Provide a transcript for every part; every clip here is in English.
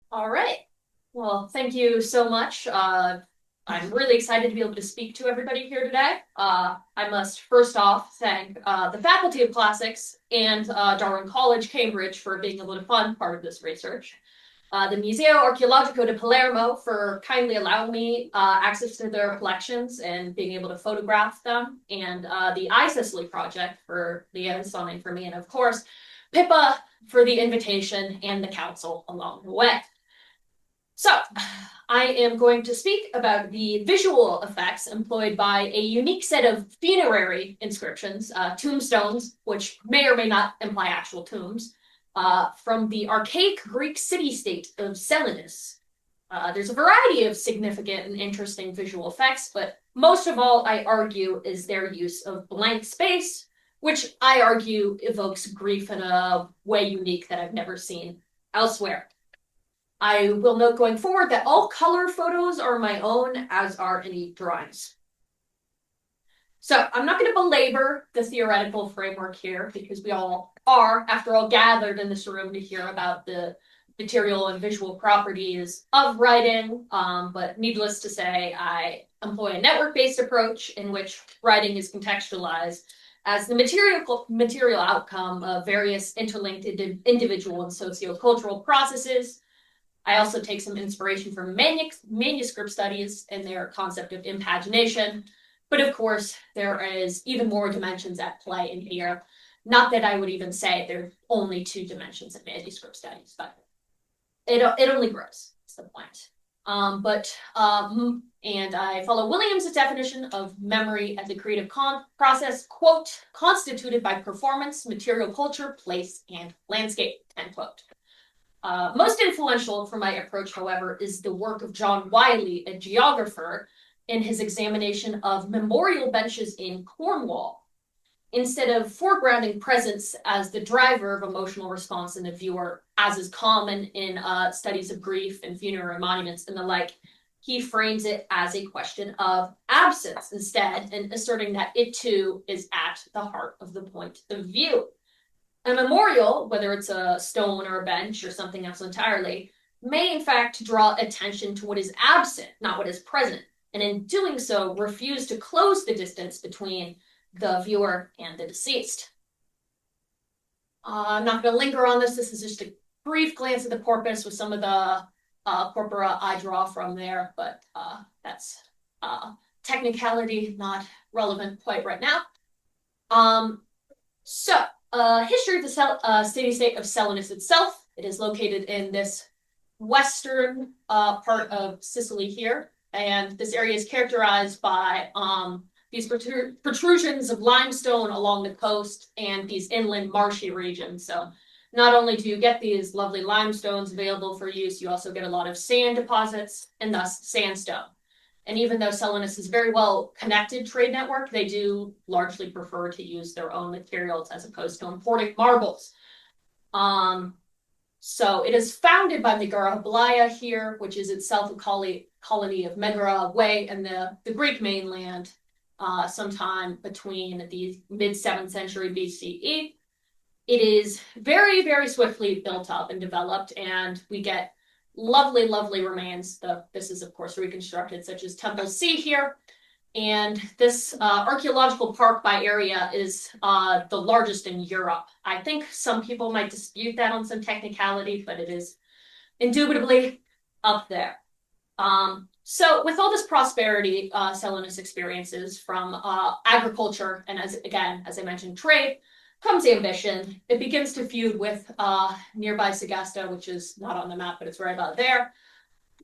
All right. Well, thank you so much. I'm really excited to be able to speak to everybody here today. I must first off thank the Faculty of Classics and Darwin College, Cambridge, for being able to fund part of this research. The Museo Archeologico di Palermo for kindly allowing me access to their collections and being able to photograph them, and the Sicily project for liaisoning for me, and of course, Pippa for the invitation and the council along the way. So, I am going to speak about the visual effects employed by a unique set of funerary inscriptions, tombstones, which may or may not imply actual tombs, from the archaic Greek city-state of Selinous. There's a variety of significant and interesting visual effects, but most of all, I argue, is their use of blank space, which I argue evokes grief in a way unique that I've never seen elsewhere. I will note going forward that all color photos are my own, as are any drawings. So I'm not going to belabor the theoretical framework here because we all are, after all, gathered in this room to hear about the material and visual properties of writing. But needless to say, I employ a network-based approach in which writing is contextualized as the material outcome of various interlinked individual and sociocultural processes. I also take some inspiration from manuscript studies and their concept of imagination. But of course, there is even more dimensions at play in here. Not that I would even say there's only two dimensions in manuscript studies, but it only grows. That's the point. And I follow Williams' definition of memory as a creative process, quote, constituted by performance, material culture, place, and landscape, end quote. Most influential for my approach, however, is the work of John Wiley, a geographer, in his examination of memorial benches in Cornwall. Instead of foregrounding presence as the driver of emotional response in the viewer, as is common in studies of grief and funerary monuments and the like, he frames it as a question of absence instead, and asserting that it too is at the heart of the point of view. A memorial, whether it's a stone or a bench or something else entirely, may in fact draw attention to what is absent, not what is present, and in doing so, refuse to close the distance between the viewer and the deceased. I'm not going to linger on this. This is just a brief glance at the corpus with some of the corpora I draw from there, but that's technicality, not relevant quite right now. History of the city-state of Selinous itself. It is located in this western part of Sicily here, and this area is characterized by these protrusions of limestone along the coast and these inland marshy regions. So not only do you get these lovely limestones available for use, you also get a lot of sand deposits and thus sandstone. And even though Selinous is a very well connected trade network, they do largely prefer to use their own materials as opposed to importing marbles. So it is founded by Megara Blaya here, which is itself a colony of Megara away in the Greek mainland, sometime between the mid-7th century BCE. It is very, very swiftly built up and developed, and we get lovely, lovely remains. This is, of course, reconstructed, such as Temple C here. And this archaeological park by area is the largest in Europe. I think some people might dispute that on some technicality, but it is indubitably up there. So with all this prosperity Selinous experiences from agriculture and, as I mentioned, trade, comes ambition. It begins to feud with nearby Segesta, which is not on the map, but it's right about there.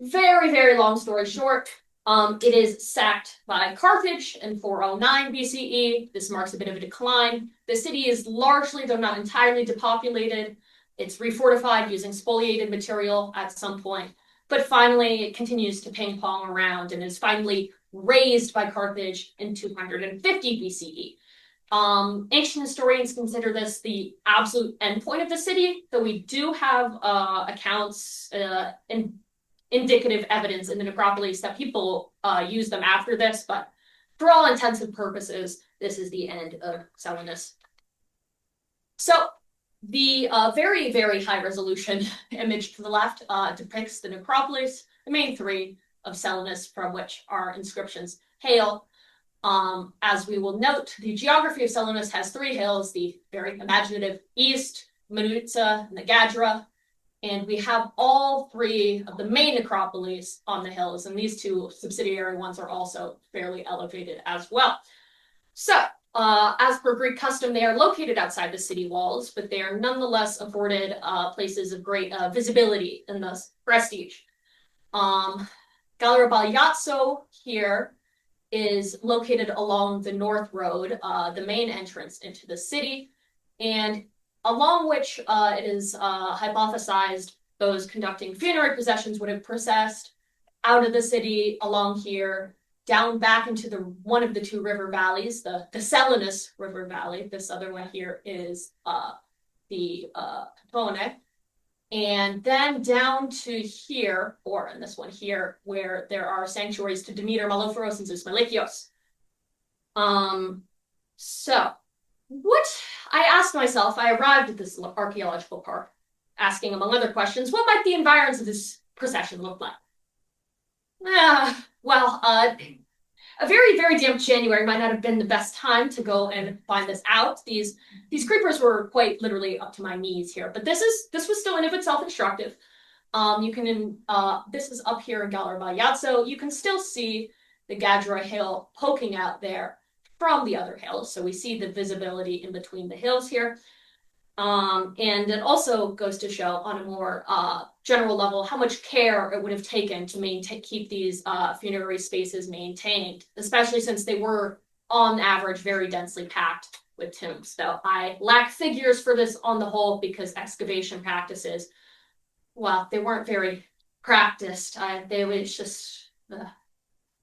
Very, very long story short, it is sacked by Carthage in 409 BCE. This marks a bit of a decline. The city is largely, though not entirely, depopulated. It's refortified using spoliated material at some point. But finally, it continues to ping-pong around and is finally razed by Carthage in 250 BCE. Ancient historians consider this the absolute endpoint of the city, though we do have accounts and indicative evidence in the necropolis that people use them after this, but for all intents and purposes, this is the end of Selinous. So The very, very high resolution image to the left depicts the necropolis, the main three of Selinous, from which our inscriptions hail. As we will note, the geography of Selinous has three hills, the very imaginative east, Manutsa, and the Gadra, and we have all three of the main necropolis on the hills, and these two subsidiary ones are also fairly elevated as well. So, as per Greek custom, they are located outside the city walls, but they are nonetheless afforded places of great visibility and thus prestige. Galeribagliazzo here is located along the North Road, the main entrance into the city, and along which it is hypothesized those conducting funerary processions would have processed out of the city along here, down back into one of the two river valleys, the Selinous River Valley. This other one here is the Catone. And then down to here, or in this one here, where there are sanctuaries to Demeter, Malefiros, and Zeus Malekios. So, what I asked myself, I arrived at this archaeological park, asking, among other questions, what might the environs of this procession look like? A very, very damp January might not have been the best time to go and find this out. These creepers were quite literally up to my knees here, but this was still in of itself instructive. This is up here in Galeribagliazzo. You can still see the Gadra Hill poking out there from the other hills. So we see the visibility in between the hills here. And it also goes to show on a more general level how much care it would have taken to keep these funerary spaces maintained, especially since they were on average very densely packed with tombs. So I lack figures for this on the whole because excavation practices, well, they weren't very practiced. They was just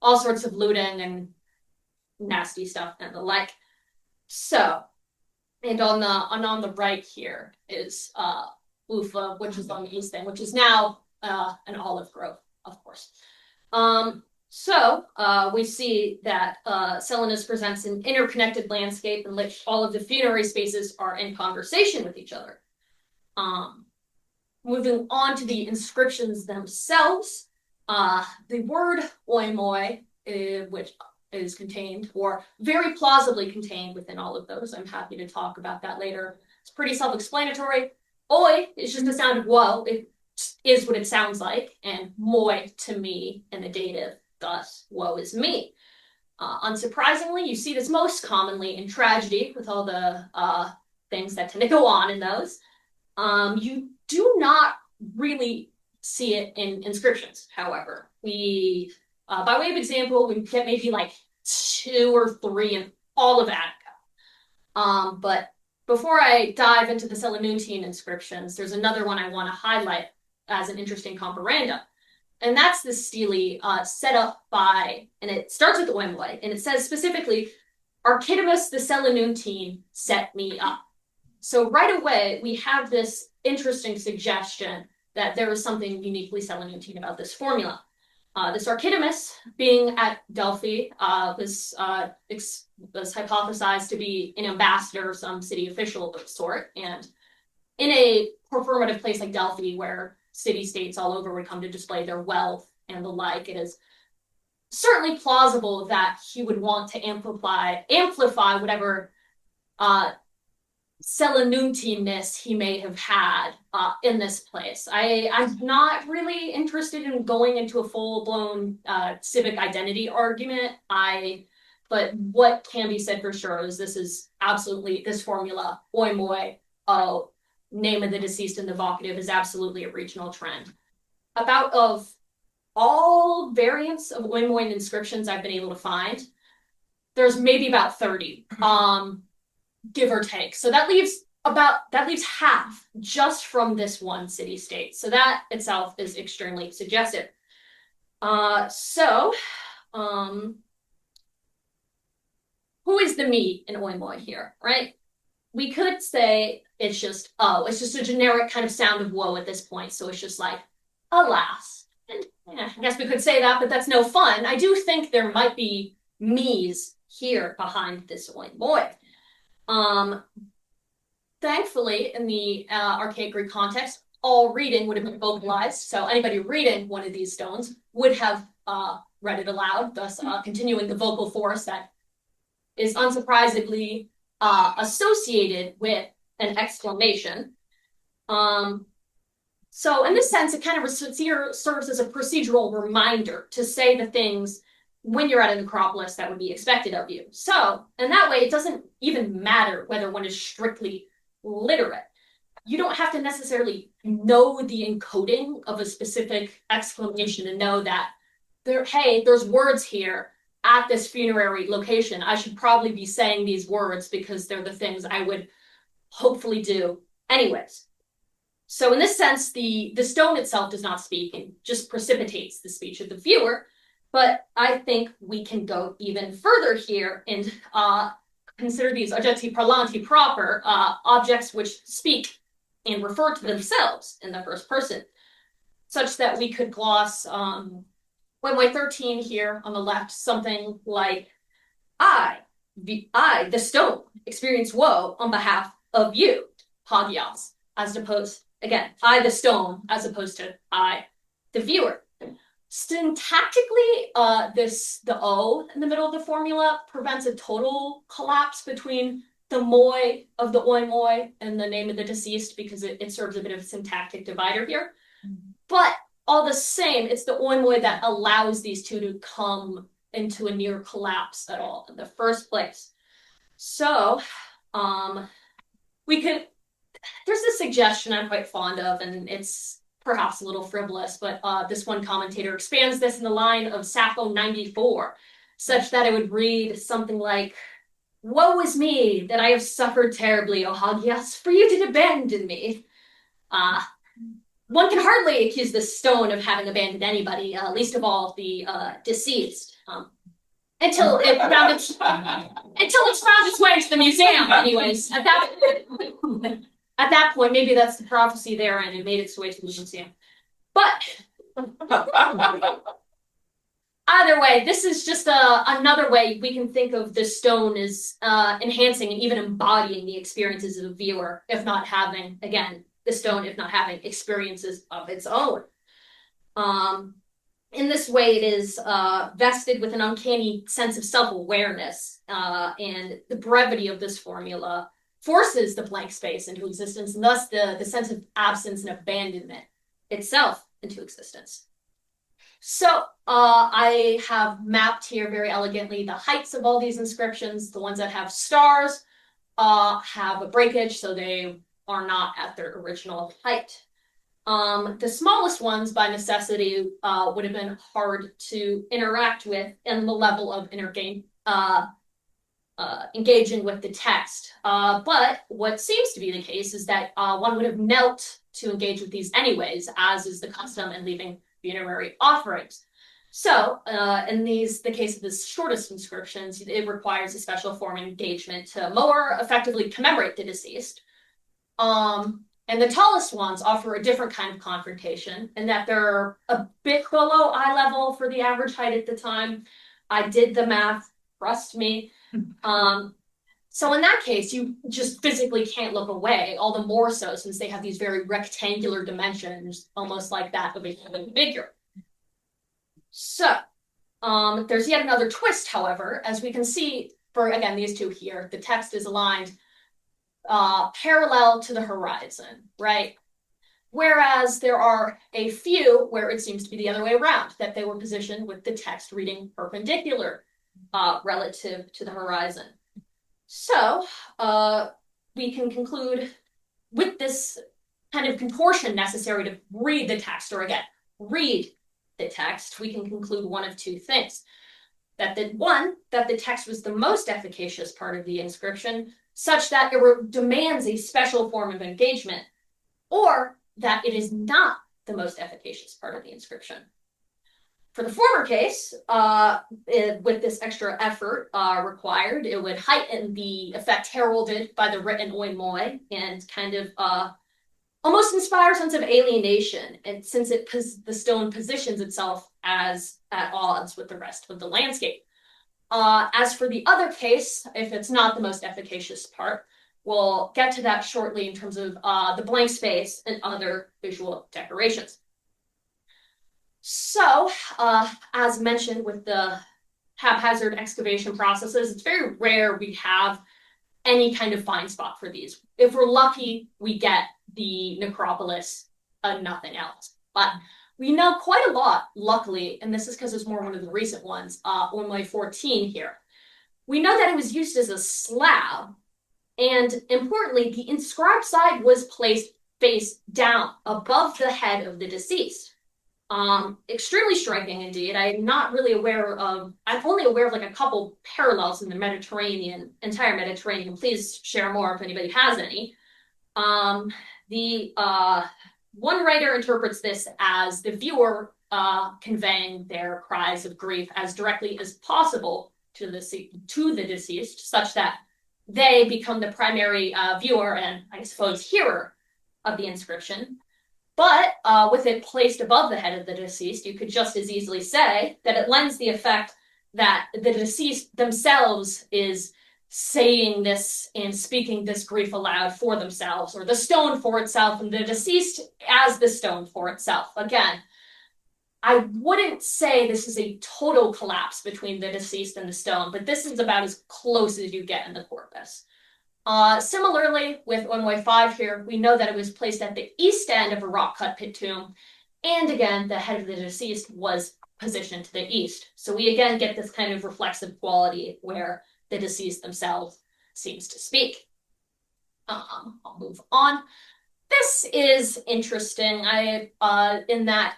all sorts of looting and nasty stuff and the like. So, and on the right here is Ufa, which is on the east end, which is now an olive grove, of course. We see that Selinous presents an interconnected landscape in which all of the funerary spaces are in conversation with each other. Moving on to the inscriptions themselves, the word OIMOI, which is contained, or very plausibly contained within all of those. I'm happy to talk about that later. It's pretty self-explanatory. Oi is just the sound of woe. It is what it sounds like. And moi to me in the dative, thus woe is me. Unsurprisingly, you see this most commonly in tragedy with all the things that tend to go on in those. You do not really see it in inscriptions, however. By way of example, we get maybe like 2 or 3 in all of Attica. But before I dive into the Selinuntine inscriptions, there's another one I want to highlight as an interesting comparanda. And that's the stele set up by, and it starts with OIMOI, and it says specifically, Archidamus the Selinuntine set me up. So right away, we have this interesting suggestion that there is something uniquely Selinuntine about this formula. This Archidamus, being at Delphi, was hypothesized to be an ambassador or some city official of sort. And in a performative place like Delphi, where city-states all over would come to display their wealth and the like, it is certainly plausible that he would want to amplify whatever Selinuntineness he may have had in this place. I'm not really interested in going into a full-blown civic identity argument. But what can be said for sure is this is absolutely, this formula, OIMOI, name of the deceased in the vocative, is absolutely a regional trend. About of all variants of OIMOI and inscriptions I've been able to find, there's maybe about 30. Give or take. So that leaves half just from this one city-state. So that itself is extremely suggestive. Who is the me in OIMOI here, right? We could say it's just a generic kind of sound of woe at this point. So it's just like, alas. And I guess we could say that, but that's no fun. I do think there might be me's here behind this OIMOI. thankfully, in the archaic Greek context, all reading would have been vocalized. So anybody reading one of these stones would have read it aloud, thus continuing the vocal force that is unsurprisingly associated with an exclamation. So in this sense, it kind of serves as a procedural reminder to say the things when you're at an Acropolis that would be expected of you. So in that way, it doesn't even matter whether one is strictly literate. You don't have to necessarily know the encoding of a specific exclamation to know that there's words here at this funerary location. I should probably be saying these words because they're the things I would hopefully do anyways. So in this sense, the stone itself does not speak and just precipitates the speech of the viewer. But I think we can go even further here and consider these oggetti parlanti proper, objects which speak and refer to themselves in the first person, such that we could gloss OIMOI 13 here on the left, something like, I, the stone, experience woe on behalf of you, hagios, as opposed, again, I, the stone, as opposed to I, the viewer. Syntactically, the O in the middle of the formula prevents a total collapse between the moi of the OIMOI and the name of the deceased because it serves a bit of a syntactic divider here. But all the same, it's the OIMOI that allows these two to come into a near collapse at all in the first place. So, there's a suggestion I'm quite fond of, and it's perhaps a little frivolous, but this one commentator expands this in the line of Sappho 94, such that it would read something like, woe is me that I have suffered terribly, O Hagios, for you did abandon me. One can hardly accuse the stone of having abandoned anybody, least of all the deceased, until it's found its way into the museum. Anyways, at that point, maybe that's the prophecy there, and it made its way to the museum. But either way, this is just another way we can think of the stone as enhancing and even embodying the experiences of the viewer, if not having, again, the stone, if not having experiences of its own. In this way, it is vested with an uncanny sense of self-awareness, and the brevity of this formula forces the blank space into existence, and thus the sense of absence and abandonment itself into existence. So I have mapped here very elegantly the heights of all these inscriptions. The ones that have stars have a breakage, so they are not at their original height. The smallest ones, by necessity, would have been hard to interact with in the level of engaging with the text. But what seems to be the case is that one would have knelt to engage with these anyways, as is the custom in leaving funerary offerings. So in the case of the shortest inscriptions, it requires a special form of engagement to more effectively commemorate the deceased. And the tallest ones offer a different kind of confrontation in that they're a bit below eye level for the average height at the time. I did the math, trust me. So in that case, you just physically can't look away, all the more so since they have these very rectangular dimensions, almost like that of a human figure. So there's yet another twist, however, as we can see for, again, these two here, the text is aligned parallel to the horizon, right? Whereas there are a few where it seems to be the other way around, that they were positioned with the text reading perpendicular relative to the horizon. So we can conclude with this kind of contortion necessary to read the text, or again, read the text, we can conclude one of two things. That the text was the most efficacious part of the inscription, such that it demands a special form of engagement, or that it is not the most efficacious part of the inscription. For the former case, with this extra effort required, it would heighten the effect heralded by the written OIMOI and kind of almost inspire a sense of alienation, and since the stone positions itself as at odds with the rest of the landscape. As for the other case, if it's not the most efficacious part, We'll get to that shortly in terms of the blank space and other visual decorations. So, as mentioned with the haphazard excavation processes, it's very rare we have any kind of find spot for these. If we're lucky, we get the necropolis and nothing else. But we know quite a lot, luckily, and this is because it's more one of the recent ones, OIMOI 14 here. We know that it was used as a slab, and importantly, the inscribed side was placed face down above the head of the deceased. Extremely striking indeed. I'm not really aware of, I'm only aware of like a couple parallels in the Mediterranean, entire Mediterranean. Please share more if anybody has any. The one writer interprets this as the viewer conveying their cries of grief as directly as possible to the deceased, such that they become the primary viewer and, I suppose, hearer of the inscription. But with it placed above the head of the deceased, you could just as easily say that it lends the effect that the deceased themselves is saying this and speaking this grief aloud for themselves, or the stone for itself, and the deceased as the stone for itself. Again, I wouldn't say this is a total collapse between the deceased and the stone, but this is about as close as you get in the corpus. Similarly, with OIMOI 5 here, we know that it was placed at the east end of a rock-cut pit tomb, and again, the head of the deceased was positioned to the east. So we again get this kind of reflexive quality where the deceased themselves seems to speak. I'll move on. This is interesting. In that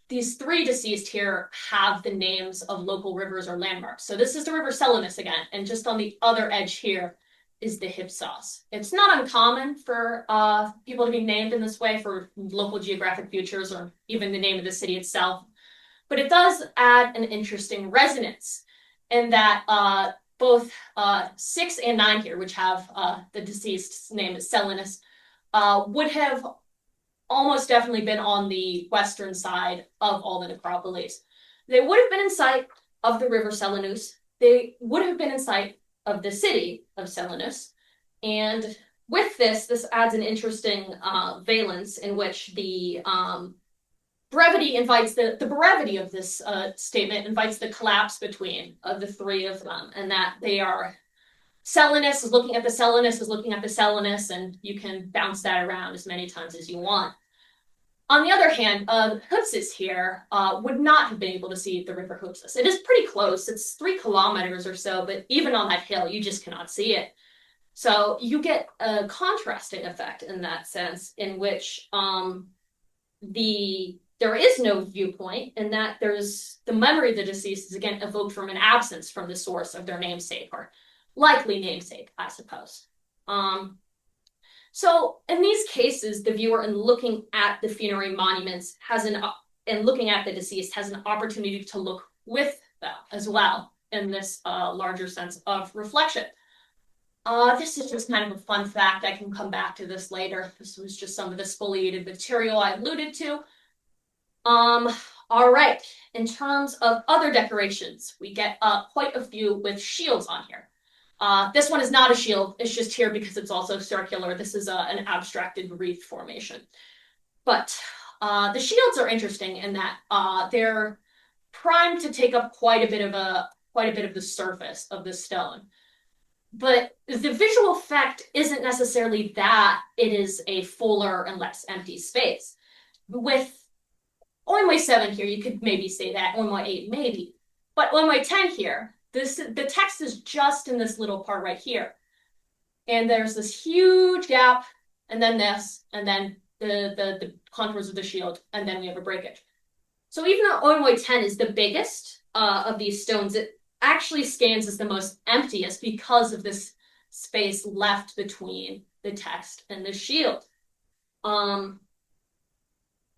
these three deceased here have the names of local rivers or landmarks. So this is the river Selinous again, and just on the other edge here is the Hypsos. It's not uncommon for people to be named in this way for local geographic features or even the name of the city itself. But it does add an interesting resonance in that both 6 and 9 here, which have the deceased's name is Selinous, would have almost definitely been on the western side of all the necropolis. They would have been in sight of the river Selinous. They would have been in sight of the city of Selinous. And with this adds an interesting valence in which the brevity invites the brevity of this statement invites the collapse between the three of them, and that they are Selinous is looking at the Selinous is looking at the Selinous, and you can bounce that around as many times as you want. On the other hand, Hypsos here would not have been able to see the river Hypsos. It is pretty close. It's 3 kilometers or so, but even on that hill, you just cannot see it. So you get a contrasting effect in that sense, in which there is no viewpoint, and that there's the memory of the deceased is again evoked from an absence from the source of their namesake, or likely namesake, I suppose. So in these cases, the viewer, in looking at the funerary monuments, and looking at the deceased, has an opportunity to look with them as well in this larger sense of reflection. This is just kind of a fun fact. I can come back to this later. This was just some of the spoliated material I alluded to. All right. In terms of other decorations, we get quite a few with shields on here. This one is not a shield. It's just here because it's also circular. This is an abstracted wreath formation. But the shields are interesting in that they're primed to take up quite a bit of the surface of the stone. But the visual effect isn't necessarily that it is a fuller and less empty space. With OIMOI 7 here, you could maybe say that. OIMOI 8, maybe. But OIMOI 10 here, the text is just in this little part right here. And there's this huge gap, and then this, and then the contours of the shield, and then we have a breakage. So even though OIMOI 10 is the biggest of these stones, it actually scans as the most emptiest because of this space left between the text and the shield.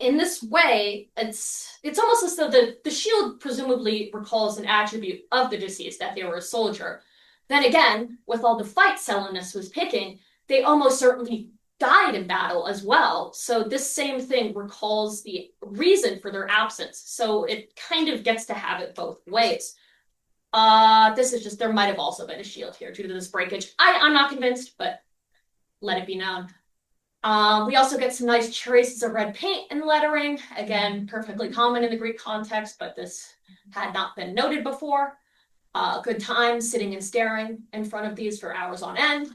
In this way, it's almost as though the shield presumably recalls an attribute of the deceased, that they were a soldier. Then again, with all the fights Selinous was picking, they almost certainly died in battle as well. So this same thing recalls the reason for their absence. So it kind of gets to have it both ways. This is just, there might have also been a shield here due to this breakage. I'm not convinced, but let it be known. We also get some nice traces of red paint and lettering. Again, perfectly common in the Greek context, but this had not been noted before. Good time sitting and staring in front of these for hours on end.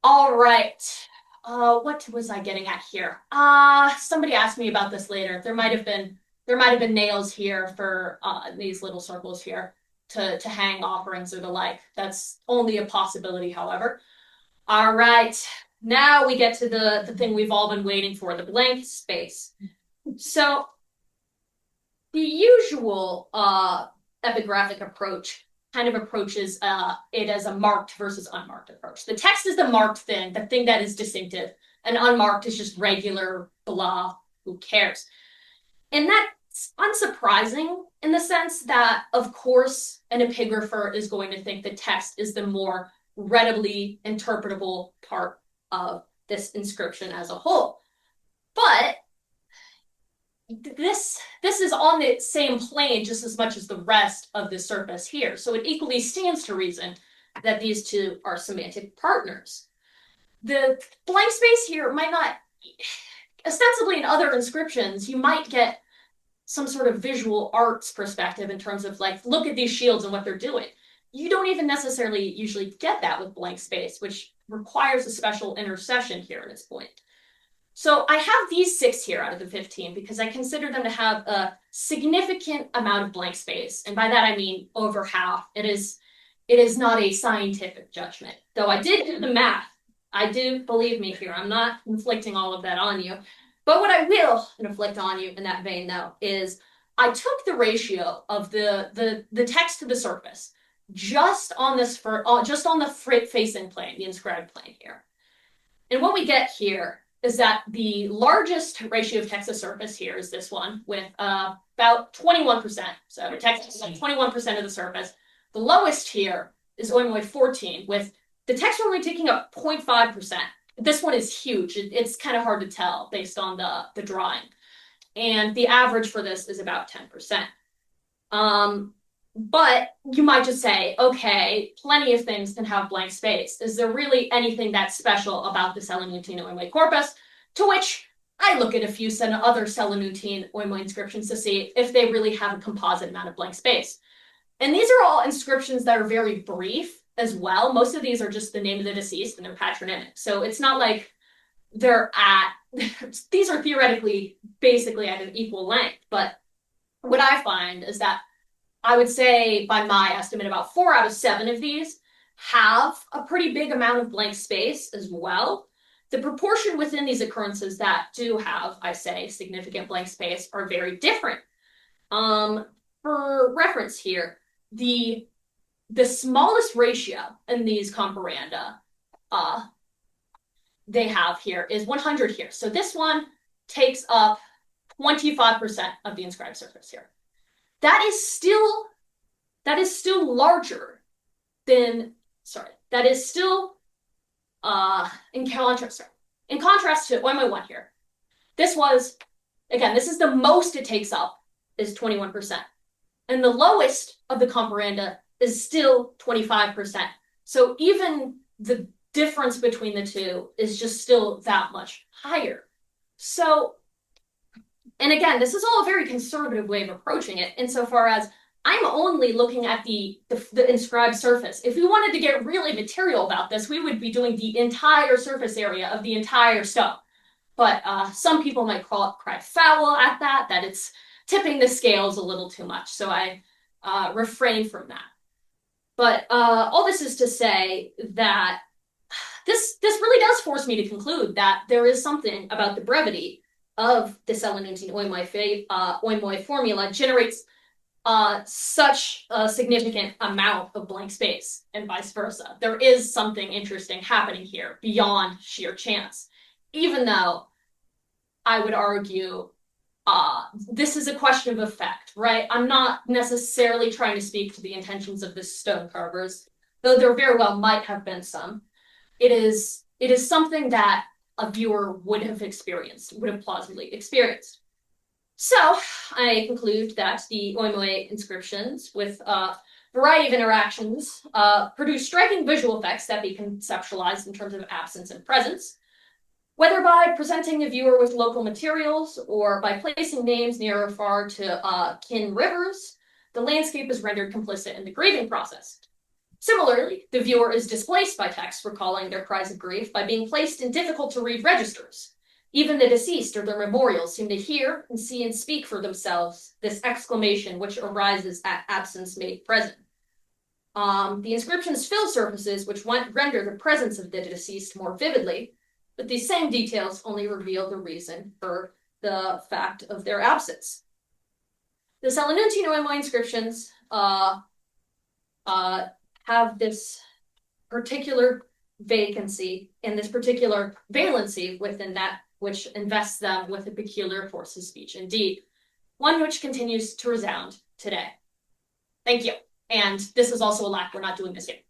All right. What was I getting at here? Somebody asked me about this later. There might have been nails here for these little circles here to hang offerings or the like. That's only a possibility, however. All right. Now we get to the thing we've all been waiting for, the blank space. So the usual epigraphic approach kind of approaches it as a marked versus unmarked approach. The text is the marked thing, the thing that is distinctive, and unmarked is just regular blah, who cares? And that's unsurprising in the sense that, of course, an epigrapher is going to think the text is the more readily interpretable part of this inscription as a whole. But this is on the same plane just as much as the rest of the surface here. So it equally stands to reason that these two are semantic partners. The blank space here might not, ostensibly in other inscriptions, you might get some sort of visual arts perspective in terms of like, look at these shields and what they're doing. You don't even necessarily usually get that with blank space, which requires a special intercession here at this point. So I have these 6 here out of the 15 because I consider them to have a significant amount of blank space. And by that, I mean over half. It is not a scientific judgment, though I did do the math. I do, believe me here, I'm not inflicting all of that on you. But what I will inflict on you in that vein, though, is I took the ratio of the text to the surface just on this just on the facing plane, the inscribed plane here. And what we get here is that the largest ratio of text to surface here is this one with about 21%. So the text is like 21% of the surface. The lowest here is OIMOI 14 with the text only taking up 0.5%. This one is huge. It's kind of hard to tell based on the drawing. And the average for this is about 10%. But you might just say, okay, plenty of things can have blank space. Is there really anything that's special about the Selinutine OIMOI corpus? To which I look at a few other Selinutine OIMOI inscriptions to see if they really have a composite amount of blank space. And these are all inscriptions that are very brief as well. Most of these are just the name of the deceased and their patronymic. So it's not like they're these are theoretically basically at an equal length. But what I find is that I would say, by my estimate, about 4 out of 7 of these have a pretty big amount of blank space as well. The proportion within these occurrences that do have, I say, significant blank space are very different. For reference here, the smallest ratio in these comparanda they have here is 100 here. So this one takes up 25% of the inscribed surface here. That is still larger than, that is still in contrast to OIMOI 1 here. This is the most it takes up is 21%. And the lowest of the comparanda is still 25%. So even the difference between the two is just still that much higher. So, and again, this is all a very conservative way of approaching it, insofar as I'm only looking at the inscribed surface. If we wanted to get really material about this, we would be doing the entire surface area of the entire stone. But some people might cry foul at that it's tipping the scales a little too much. So I refrain from that. But all this is to say that this really does force me to conclude that there is something about the brevity of the Selinutine OIMOI formula generates such a significant amount of blank space and vice versa. There is something interesting happening here beyond sheer chance, even though I would argue this is a question of effect, right? I'm not necessarily trying to speak to the intentions of the stone carvers, though there very well might have been some. It is something that a viewer would have plausibly experienced. So I conclude that the OIMOI inscriptions with variety of interactions produce striking visual effects that be conceptualized in terms of absence and presence. Whether by presenting the viewer with local materials or by placing names near or far to kin rivers, the landscape is rendered complicit in the grieving process. Similarly, the viewer is displaced by text recalling their cries of grief by being placed in difficult-to-read registers. Even the deceased or their memorials seem to hear and see and speak for themselves this exclamation which arises at absence made present. The inscriptions fill surfaces which render the presence of the deceased more vividly, but these same details only reveal the reason for the fact of their absence. The Selinous OIMOI inscriptions have this particular vacancy and this particular valency within that which invests them with a peculiar force of speech indeed, one which continues to resound today. Thank you. And this is also a lack we're not doing this yet.